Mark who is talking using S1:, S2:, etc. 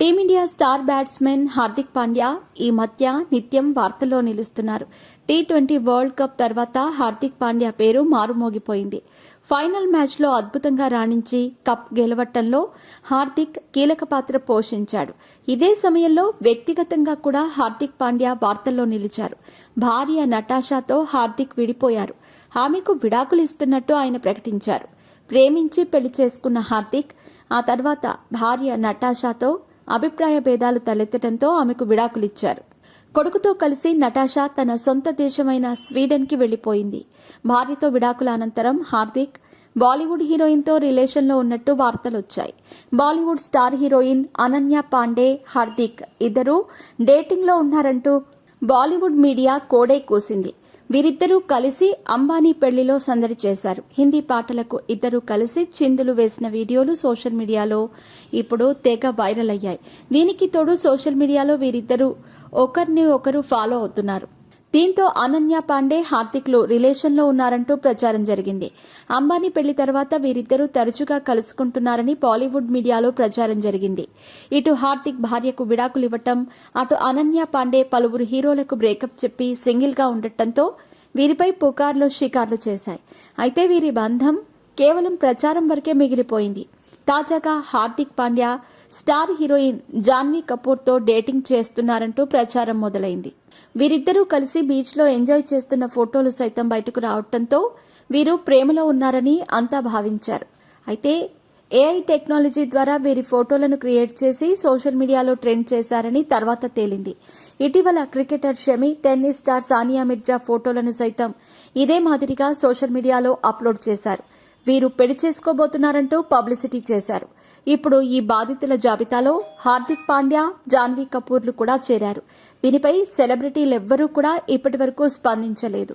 S1: Team India star batsmen Hardik Pandya ఈ మధ్య నిత్యం వార్తల్లో నిలుస్తున్నారు. టీ20 వరల్డ్ కప్ తర్వాత హార్దిక్ పాండ్యా పేరు మారుమోగిపోయింది. ఫైనల్ మ్యాచ్లో అద్భుతంగా రాణించి కప్ గెలవటంలో హార్దిక్ కీలక పాత్ర పోషించాడు. ఇదే సమయంలో వ్యక్తిగతంగా కూడా హార్దిక్ పాండ్యా వార్తల్లో నిలిచారు. భార్య నటాషాతో హార్దిక్ విడిపోయారు. ఆమెకు విడాకులు ఇస్తున్నట్టు ఆయన ప్రకటించారు. ప్రేమించి పెళ్లి చేసుకున్న హార్దిక్ ఆ తర్వాత భార్య నటాషాతో అభిప్రాయ భేదాలు తలెత్తడంతో ఆమెకు విడాకులిచ్చారు. కొడుకుతో కలిసి నటాషా తన సొంత దేశమైన స్వీడన్కి వెళ్లిపోయింది. భార్యతో విడాకుల అనంతరం హార్దిక్ బాలీవుడ్ హీరోయిన్తో రిలేషన్లో ఉన్నట్టు వార్తలొచ్చాయి. బాలీవుడ్ స్టార్ హీరోయిన్ అనన్య పాండే, హార్దిక్ ఇద్దరూ డేటింగ్లో ఉన్నారంటూ బాలీవుడ్ మీడియా కోడై కూసింది. వీరిద్దరూ కలిసి అంబానీ పెళ్లిలో సందడి చేశారు. హిందీ పాటలకు ఇద్దరూ కలిసి చిందులు వేసిన వీడియోలు సోషల్ మీడియాలో ఇప్పుడు తెగ వైరల్ అయ్యాయి. దీనికి తోడు సోషల్ మీడియాలో వీరిద్దరూ ఒకరిని ఒకరు ఫాలో అవుతున్నారు. దీంతో అనన్య పాండే, హార్దిక్లు రిలేషన్లో ఉన్నారంటూ ప్రచారం జరిగింది. అంబానీ పెళ్లి తర్వాత వీరిద్దరూ తరచుగా కలుసుకుంటున్నారని బాలీవుడ్ మీడియాలో ప్రచారం జరిగింది. ఇటు హార్దిక్ భార్యకు విడాకులు ఇవ్వటం, అటు అనన్య పాండే పలువురు హీరోలకు బ్రేకప్ చెప్పి సింగిల్గా ఉండటంతో వీరిపై పుకార్లు షికార్లు చేశాయి. అయితే వీరి బంధం కేవలం ప్రచారం వరకే మిగిలిపోయింది. తాజాగా హార్దిక్ పాండ్యా స్టార్ హీరోయిన్ జాన్వీ కపూర్తో డేటింగ్ చేస్తున్నారంటూ ప్రచారం మొదలైంది. వీరిద్దరూ కలిసి బీచ్లో ఎంజాయ్ చేస్తున్న ఫోటోలు సైతం బయటకు రావడంతో వీరు ప్రేమలో ఉన్నారని అంతా భావించారు. అయితే ఏఐ టెక్నాలజీ ద్వారా వీరి ఫోటోలను క్రియేట్ చేసి సోషల్ మీడియాలో ట్రెండ్ చేశారని తర్వాత తేలింది. ఇటీవల cricketer Shami, tennis star Sania Mirza ఫోటోలను సైతం ఇదే మాదిరిగా సోషల్ మీడియాలో అప్లోడ్ చేశారు. వీరు పెళ్లి చేసుకోబోతున్నారంటూ పబ్లిసిటీ చేశారు. ఇప్పుడు ఈ బాధితుల జాబితాలో హార్దిక్ పాండ్యా, జాన్వీ కపూర్లు కూడా చేరారు. దీనిపై సెలబ్రిటీలెవ్వరూ కూడా ఇప్పటివరకు స్పందించలేదు.